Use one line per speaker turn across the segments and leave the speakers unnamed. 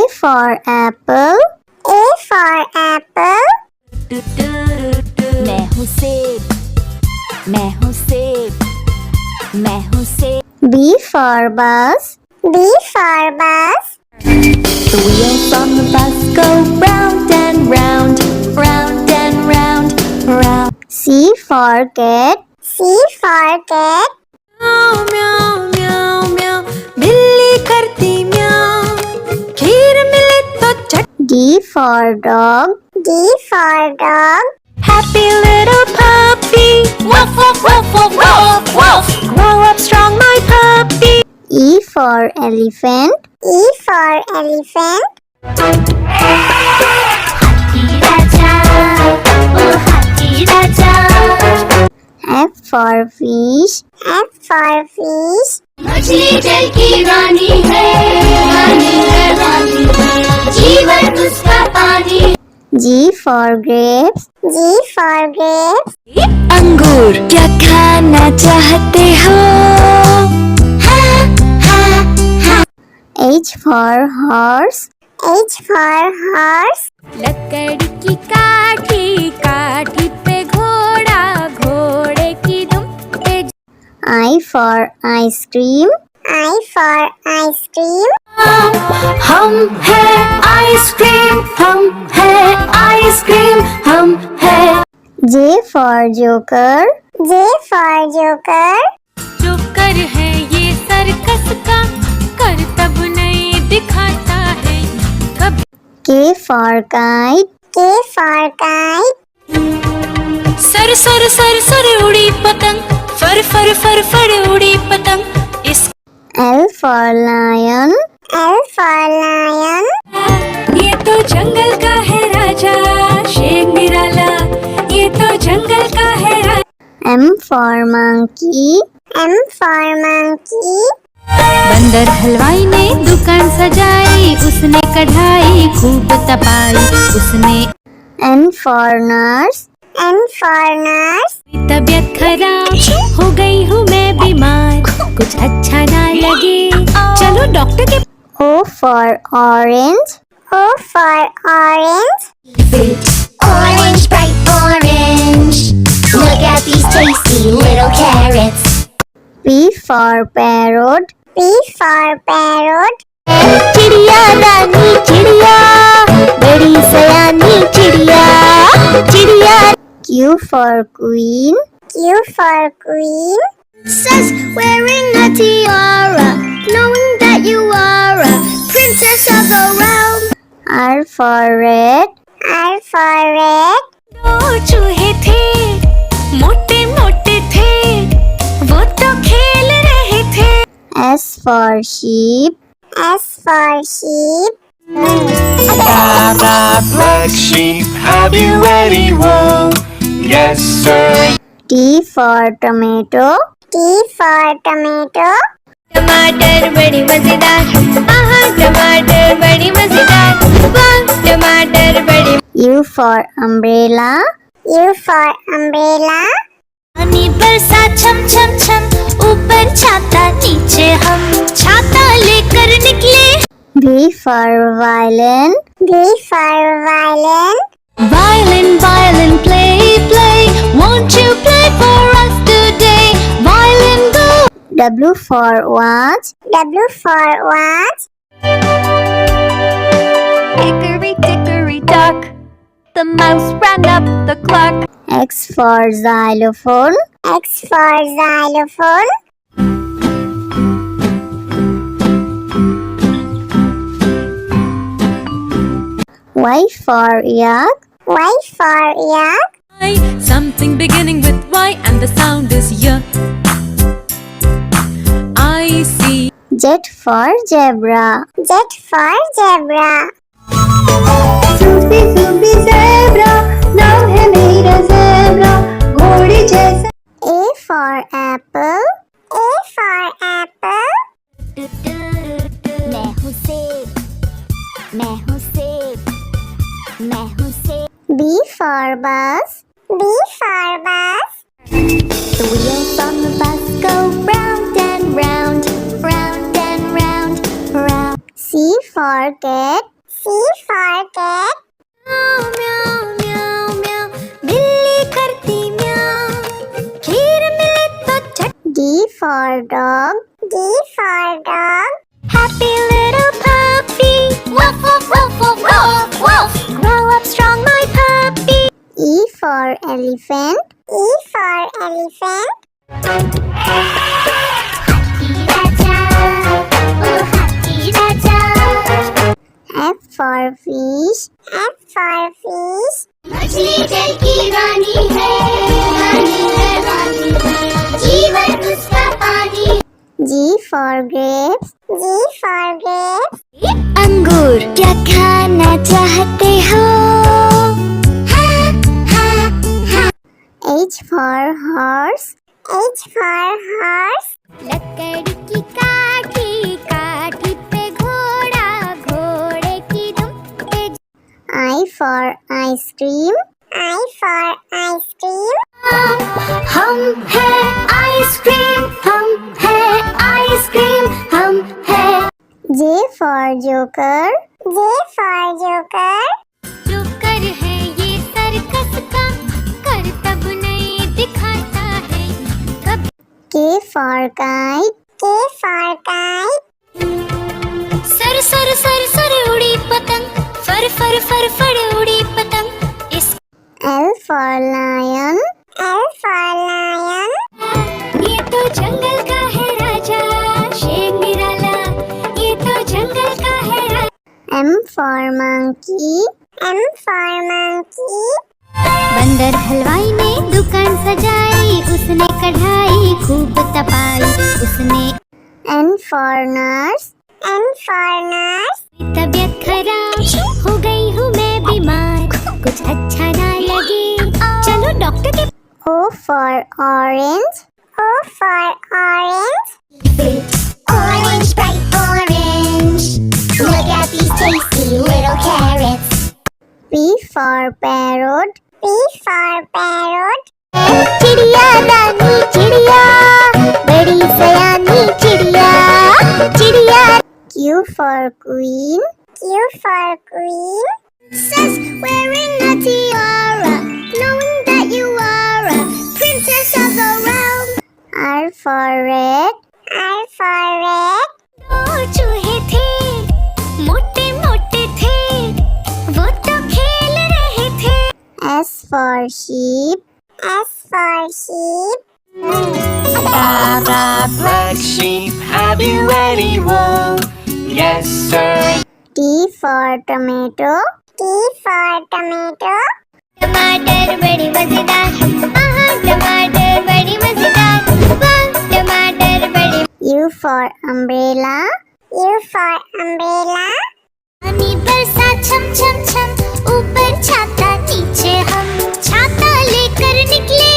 for apple. A for apple.
मैं हूँ सेब, मैं हूँ सेब, मैं हूँ सेब।
B for bus. B for bus.
The wheels on the bus go round and round, round and round, round.
C for cat. C for cat.
म्याऊ म्याऊ म्याऊ म्याऊ, बिल्ली करती म्याऊ, खीर मिले तो चट।
D for dog. D for dog.
Happy little puppy, woof woof woof woof woof woof. Grow up strong, my puppy.
E for elephant. E for elephant.
हाथी राजा, ओ हाथी राजा।
F for fish. F for fish.
मछली जल की रानी है, रानी है, रानी है, जीवन उसका पानी।
G for grapes. G for grapes.
अंगूर क्या खाना चाहते हो?
H for horse. H for horse.
लकड़ी की काठी, काठी पे घोड़ा, घोड़े की दुम पे।
I for ice cream. I for ice cream.
हम है आइसक्रीम, हम है आइसक्रीम, हम है।
J for joker. J for joker.
Joker है ये सर्कस का, करतब नहीं दिखाता है कभी।
K for kite. K for kite.
Sir sir sir sir उड़ी पतंग, फर फर फर फर उड़ी पतंग। इस
L for lion. L for lion.
ये तो जंगल का है राजा, शेर निराला, ये तो जंगल का है राजा।
M for monkey. M for monkey.
बंदर हलवाई ने दुकान सजाई, उसने कढ़ाई खूब तपाई, उसने।
N for nurse. N for nurse.
तबीयत खराब हो गई हूँ मैं बीमार, कुछ अच्छा ना लगे, चलो डॉक्टर के।
O for orange. O for orange.
Orange, bright orange. Look at these tasty little carrots.
P for parrot. P for parrot.
चिड़िया रानी चिड़िया, बड़ी सयानी चिड़िया, चिड़िया।
Q for queen. Q for queen.
Says wearing a tiara, knowing that you are a princess of the realm.
R for red. R for red.
दो चूहे थे, मोटे मोटे थे, वो तो खेल रहे थे।
S for sheep. S for sheep.
Baba, black sheep, have you any wool? Yes, sir.
T for tomato. T for tomato.
टमाटर बड़ी मजेदार, आहा टमाटर बड़ी मजेदार, वाह टमाटर बड़ी।
U for umbrella. U for umbrella.
पानी बरसा छम छम छम, ऊपर छाता नीचे हम, छाता लेकर निकले।
V for violin. V for violin.
Violin, violin, play, play, won't you play for us today? Violin, go.
W for watch. W for watch.
Hickory dickory dock, the mouse ran up the clock.
X for xylophone. X for xylophone. Y for yak. Y for yak.
Something beginning with Y and the sound is Y. I see.
Z for zebra. Z for zebra. Sufi Sufi zebra, नाम है मेरा zebra, घोड़े जैसा। A for apple. A for apple.
मैं हूँ सेब, मैं हूँ सेब, मैं हूँ सेब।
B for bus. B for bus.
The wheels on the bus go round and round, round and round, round.
C for cat. C for cat.
म्याऊ म्याऊ म्याऊ म्याऊ बिल्ली करती म्याऊ खीर मिले तो चट
D for dog. D for dog.
Happy little puppy woof woof woof woof woof woof grow up strong my puppy
E for elephant. E for elephant. F for fish. F for fish.
मछली जल की रानी है रानी है जीवन उसका पानी
G for grapes. G for grapes.
अंगूर क्या खाना चाहते हो
H for horse. H for horse.
लकड़ी की काठी काठी पे घोड़ा घोड़े की दुम पे
I for ice cream. I for ice cream.
हम है आइसक्रीम हम है आइसक्रीम हम है
J for joker. J for joker.
Joker है ये सर्कस का करतब नहीं दिखाता है कभी
K for kite. K for kite.
Sir sir sir sir उड़ी पतंग फर फर फर फर उड़ी पतंग इस
L for lion. L for lion.
ये तो जंगल का है राजा शेर निराला ये तो जंगल का है राजा
M for monkey. M for monkey.
बंदर हलवाई ने दुकान सजाई उसने कढ़ाई खूब तपाई उसने
N for nurse. N for nurse.
तबीयत खराब हो गई हूँ मैं बीमार कुछ अच्छा ना लगे चलो डॉक्टर के
O for orange. O for orange.
Orange, bright orange. Look at these tasty little carrots.
P for parrot. P for parrot.
चिड़िया रानी चिड़िया बड़ी सयानी चिड़िया चिड़िया
Q for queen. Q for queen.
Princess wearing a tiara, knowing that you are a princess of the realm.
R for red. R for red.
दो चूहे थे मोटे मोटे थे वो तो खेल रहे थे
S for sheep. S for sheep.
Black sheep, have you any wool? Yes, sir.
T for tomato. T for tomato.
टमाटर बड़ी मजेदार टमाटर बड़ी मजेदार वाह टमाटर बड़ी
U for umbrella. U for umbrella.
पानी बरसा छम छम छम ऊपर छाता नीचे हम छाता लेकर निकले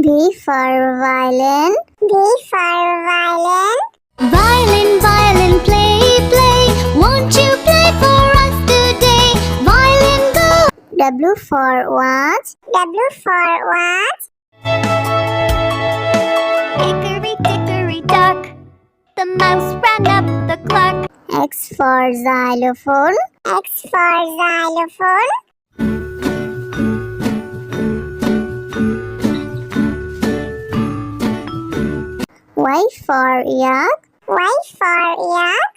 V for violin. V for violin.
Violin, violin, play, play. Won't you play for us today? Violin, go.
W for watch. W for watch.
Hickory dickory dock. The mouse ran up the clock.
X for xylophone. X for xylophone. Y for yak. Y for yak.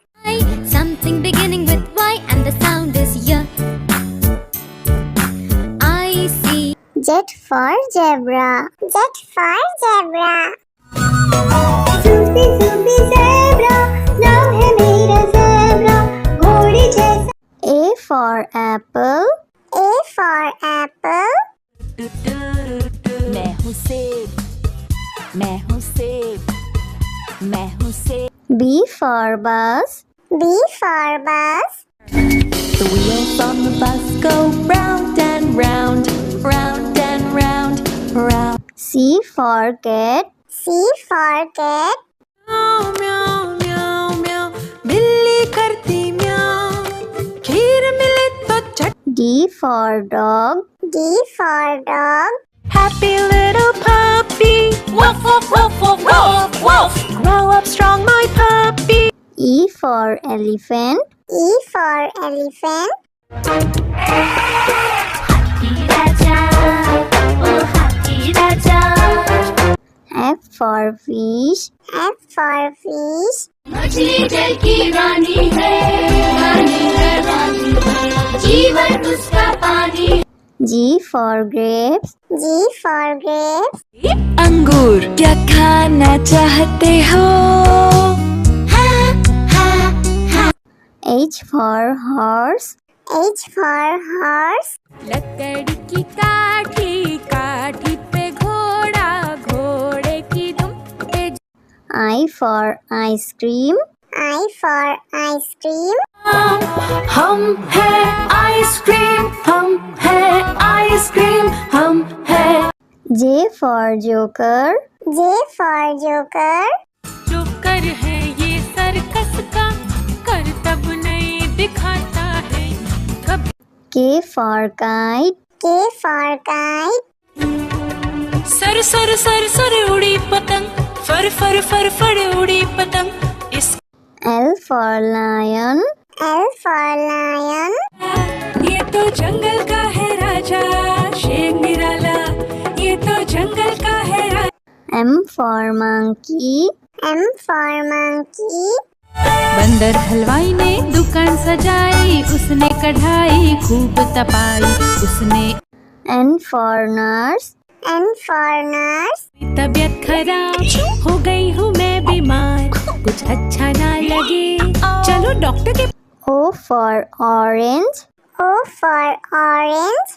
Something beginning with Y and the sound is Y. I see.
Z for zebra. Z for zebra. Zoopy zoopy zebra, नाम है मेरा zebra, घोड़े जैसा. A for apple. A for apple.
मैं हूँ सेब मैं हूँ सेब मैं हूँ सेब
B for bus. B for bus.
The wheels on the bus go round and round round and round round
C for cat. C for cat.
म्याऊ म्याऊ म्याऊ म्याऊ बिल्ली करती म्याऊ खीर मिले तो चट
D for dog. D for dog.
Happy little puppy woof woof woof woof woof woof grow up strong my puppy
E for elephant. E for elephant.
हाथी राजा, ओ हाथी राजा।
F for fish. F for fish.
मछली जल की रानी है, रानी है, रानी है, जीवन उसका पानी।
G for grapes. G for grapes.
अंगूर क्या खाना चाहते हो?
H for horse. H for horse.
लकड़ी की काठी, काठी पे घोड़ा, घोड़े की दुम पे।
I for ice cream. I for ice cream.
हम है आइसक्रीम, हम है आइसक्रीम, हम है।
J for joker. J for joker.
Joker है ये सर्कस का, करतब नहीं दिखाता है कभी।
K for kite. K for kite.
Sir sir sir sir उड़ी पतंग, फर फर फर फर उड़ी पतंग। इस
L for lion. L for lion.
ये तो जंगल का है राजा, शेर निराला, ये तो जंगल का है राजा।
M for monkey. M for monkey.
बंदर हलवाई ने दुकान सजाई, उसने कढ़ाई खूब तपाई, उसने।
N for nurse. N for nurse.
तबीयत खराब हो गई हूँ मैं बीमार, कुछ अच्छा ना लगे चलो डॉक्टर के।
O for orange. O for orange.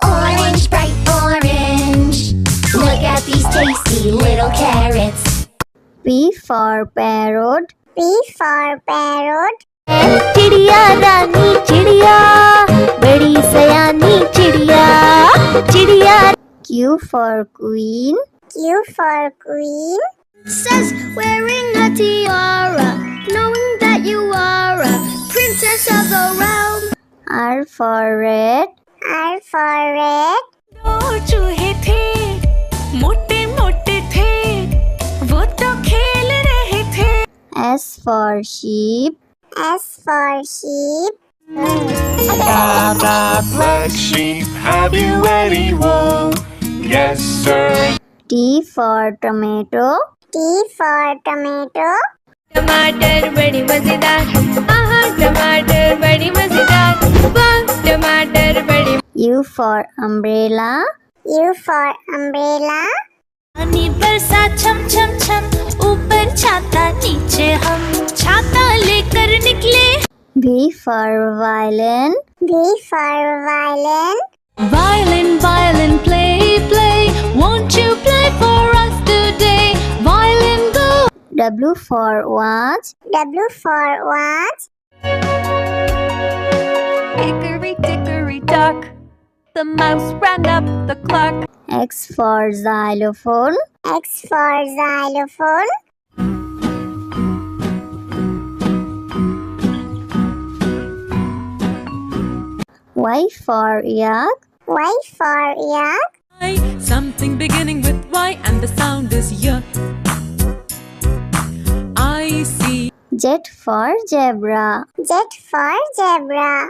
Orange, bright orange. Look at these tasty little carrots.
P for parrot. P for parrot.
चिड़िया रानी चिड़िया, बड़ी सयानी चिड़िया, चिड़िया।
Q for queen. Q for queen.
Says wearing a tiara, knowing that you are a princess of the realm.
R for red. R for red.
दो चूहे थे, मोटे मोटे थे, वो तो खेल रहे थे।
S for sheep. S for sheep.
Black sheep, have you any wool? Yes, sir.
T for tomato. T for tomato.
टमाटर बड़ी मजेदार, आहा टमाटर बड़ी मजेदार, वाह टमाटर बड़ी।
U for umbrella. U for umbrella.
पानी बरसा छम छम छम, ऊपर छाता नीचे हम, छाता लेकर निकले।
V for violin. V for violin.
Violin, violin, play, play, won't you play for us today? Violin, go.
W for watch. W for watch.
Hickory dickory dock, the mouse ran up the clock.
X for xylophone. X for xylophone. Y for yak. Y for yak.
Something beginning with Y and the sound is Y. I see.
Z for zebra. Z for zebra.